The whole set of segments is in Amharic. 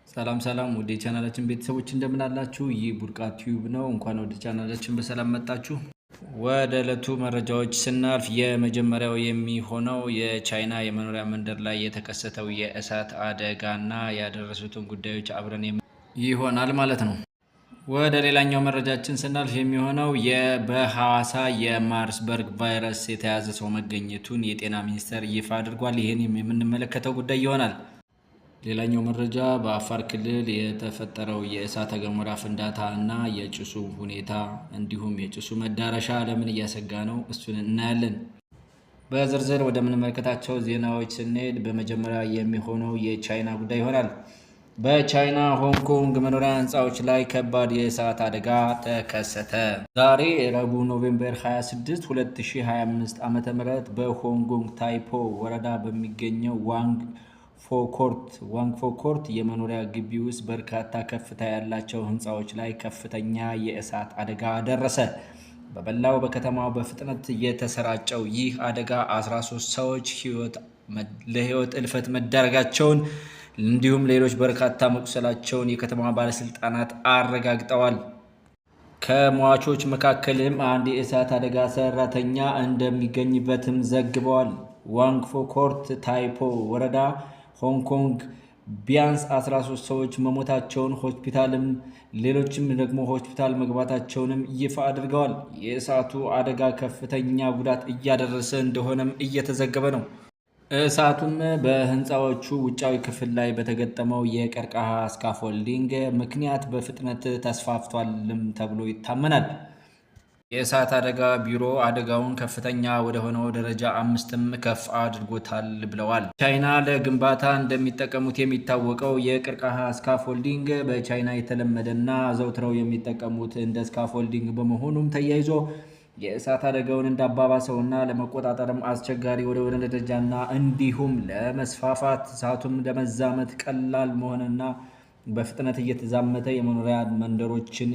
ሰላም ሰላም ወደ ቻናላችን ቤተሰቦች እንደምን አላችሁ? ይህ ቡርቃ ቲዩብ ነው። እንኳን ወደ ቻናላችን በሰላም መጣችሁ። ወደ ዕለቱ መረጃዎች ስናልፍ የመጀመሪያው የሚሆነው የቻይና የመኖሪያ መንደር ላይ የተከሰተው የእሳት አደጋና ያደረሱትን ጉዳዮች አብረን ይሆናል ማለት ነው። ወደ ሌላኛው መረጃችን ስናልፍ የሚሆነው በሐዋሳ የማርስበርግ ቫይረስ የተያዘ ሰው መገኘቱን የጤና ሚኒስቴር ይፋ አድርጓል። ይህን የምንመለከተው ጉዳይ ይሆናል። ሌላኛው መረጃ በአፋር ክልል የተፈጠረው የእሳተ ገሞራ ፍንዳታ እና የጭሱ ሁኔታ እንዲሁም የጭሱ መዳረሻ ለምን እያሰጋ ነው፣ እሱን እናያለን። በዝርዝር ወደ ምንመለከታቸው ዜናዎች ስንሄድ በመጀመሪያ የሚሆነው የቻይና ጉዳይ ይሆናል። በቻይና ሆንግ ኮንግ መኖሪያ ህንፃዎች ላይ ከባድ የእሳት አደጋ ተከሰተ። ዛሬ ረቡዕ ኖቬምበር 26 2025 ዓ.ም በሆንግ ኮንግ ታይፖ ወረዳ በሚገኘው ዋንግ ፎኮርት የመኖሪያ ግቢ ውስጥ በርካታ ከፍታ ያላቸው ህንፃዎች ላይ ከፍተኛ የእሳት አደጋ ደረሰ። በመላው በከተማው በፍጥነት የተሰራጨው ይህ አደጋ 13 ሰዎች ለህይወት እልፈት መዳረጋቸውን እንዲሁም ሌሎች በርካታ መቁሰላቸውን የከተማ ባለስልጣናት አረጋግጠዋል። ከሟቾች መካከልም አንድ የእሳት አደጋ ሰራተኛ እንደሚገኝበትም ዘግበዋል። ዋንግ ፎኮርት ታይፖ ወረዳ ሆንግ ኮንግ ቢያንስ 13 ሰዎች መሞታቸውን ሆስፒታልም ሌሎችም ደግሞ ሆስፒታል መግባታቸውንም ይፋ አድርገዋል። የእሳቱ አደጋ ከፍተኛ ጉዳት እያደረሰ እንደሆነም እየተዘገበ ነው። እሳቱም በህንፃዎቹ ውጫዊ ክፍል ላይ በተገጠመው የቀርከሃ ስካፎልዲንግ ምክንያት በፍጥነት ተስፋፍቷልም ተብሎ ይታመናል። የእሳት አደጋ ቢሮ አደጋውን ከፍተኛ ወደ ሆነው ደረጃ 5ም ከፍ አድርጎታል ብለዋል። ቻይና ለግንባታ እንደሚጠቀሙት የሚታወቀው የቀርከሃ ስካፎልዲንግ በቻይና የተለመደና ዘውትረው የሚጠቀሙት እንደ ስካፎልዲንግ በመሆኑም ተያይዞ የእሳት አደጋውን እንዳባባሰውና ለመቆጣጠርም አስቸጋሪ ወደ ደረጃና እንዲሁም ለመስፋፋት እሳቱም ለመዛመት ቀላል መሆንና በፍጥነት እየተዛመተ የመኖሪያ መንደሮችን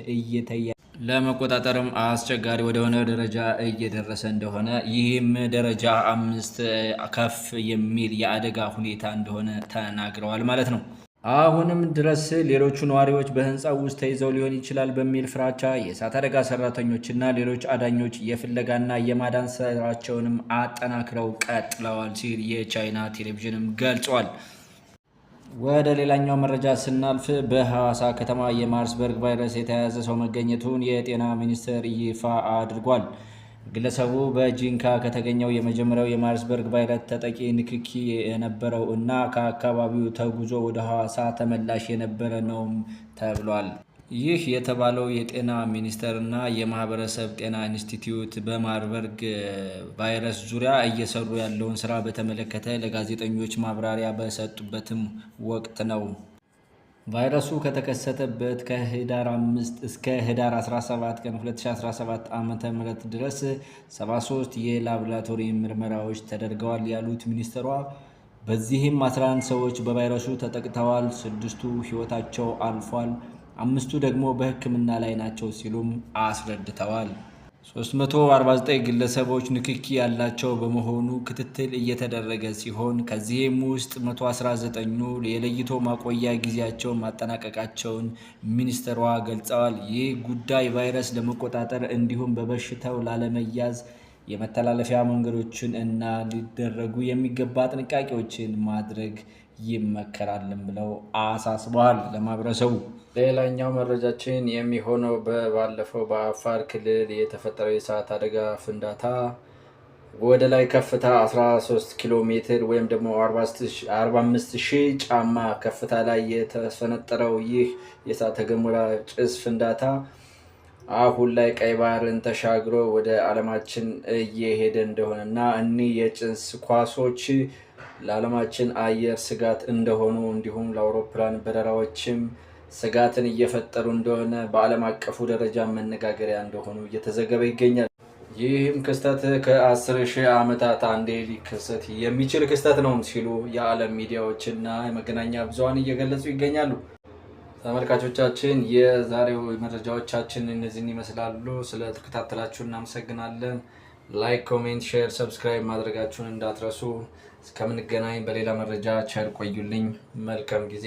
ለመቆጣጠርም አስቸጋሪ ወደሆነ ደረጃ እየደረሰ እንደሆነ ይህም ደረጃ 5 ከፍ የሚል የአደጋ ሁኔታ እንደሆነ ተናግረዋል ማለት ነው። አሁንም ድረስ ሌሎቹ ነዋሪዎች በህንፃው ውስጥ ተይዘው ሊሆን ይችላል በሚል ፍራቻ የእሳት አደጋ ሰራተኞችና ሌሎች አዳኞች የፍለጋና የማዳን ስራቸውንም አጠናክረው ቀጥለዋል ሲል የቻይና ቴሌቪዥንም ገልጿል። ወደ ሌላኛው መረጃ ስናልፍ በሐዋሳ ከተማ የማርስበርግ ቫይረስ የተያዘ ሰው መገኘቱን የጤና ሚኒስቴር ይፋ አድርጓል። ግለሰቡ በጂንካ ከተገኘው የመጀመሪያው የማርስበርግ ቫይረስ ተጠቂ ንክኪ የነበረው እና ከአካባቢው ተጉዞ ወደ ሐዋሳ ተመላሽ የነበረ ነውም ተብሏል። ይህ የተባለው የጤና ሚኒስቴር እና የማህበረሰብ ጤና ኢንስቲትዩት በማርበርግ ቫይረስ ዙሪያ እየሰሩ ያለውን ስራ በተመለከተ ለጋዜጠኞች ማብራሪያ በሰጡበትም ወቅት ነው። ቫይረሱ ከተከሰተበት ከህዳር 5 እስከ ህዳር 17 ቀን 2017 ዓ.ም ድረስ 73 የላቦራቶሪ ምርመራዎች ተደርገዋል ያሉት ሚኒስትሯ በዚህም 11 ሰዎች በቫይረሱ ተጠቅተዋል፣ 6ቱ ህይወታቸው አልፏል፣ 5ቱ ደግሞ በሕክምና ላይ ናቸው ሲሉም አስረድተዋል። 349 ግለሰቦች ንክኪ ያላቸው በመሆኑ ክትትል እየተደረገ ሲሆን ከዚህም ውስጥ 119ኙ የለይቶ ማቆያ ጊዜያቸው ማጠናቀቃቸውን ሚኒስትሯ ገልጸዋል። ይህ ጉዳይ ቫይረስ ለመቆጣጠር እንዲሁም በበሽታው ላለመያዝ የመተላለፊያ መንገዶችን እና ሊደረጉ የሚገባ ጥንቃቄዎችን ማድረግ ይመከራልም ብለው አሳስበዋል ለማህበረሰቡ። ሌላኛው መረጃችን የሚሆነው ባለፈው በአፋር ክልል የተፈጠረው የእሳት አደጋ ፍንዳታ ወደ ላይ ከፍታ 13 ኪሎ ሜትር ወይም ደግሞ 45000 ጫማ ከፍታ ላይ የተፈነጠረው ይህ የእሳተ ገሞራ ጭስ ፍንዳታ አሁን ላይ ቀይ ባህርን ተሻግሮ ወደ ዓለማችን እየሄደ እንደሆነና እኒህ የጭስ ኳሶች ለዓለማችን አየር ስጋት እንደሆኑ እንዲሁም ለአውሮፕላን በረራዎችም ስጋትን እየፈጠሩ እንደሆነ በዓለም አቀፉ ደረጃ መነጋገሪያ እንደሆኑ እየተዘገበ ይገኛል። ይህም ክስተት ከ10,000 ዓመታት አንዴ ሊከሰት የሚችል ክስተት ነው ሲሉ የዓለም ሚዲያዎችና የመገናኛ ብዙሃን እየገለጹ ይገኛሉ። ተመልካቾቻችን የዛሬው መረጃዎቻችን እነዚህን ይመስላሉ። ስለተከታተላችሁ እናመሰግናለን። ላይክ፣ ኮሜንት፣ ሼር፣ ሰብስክራይብ ማድረጋችሁን እንዳትረሱ። እስከምንገናኝ በሌላ መረጃ ቸር ቆዩልኝ። መልካም ጊዜ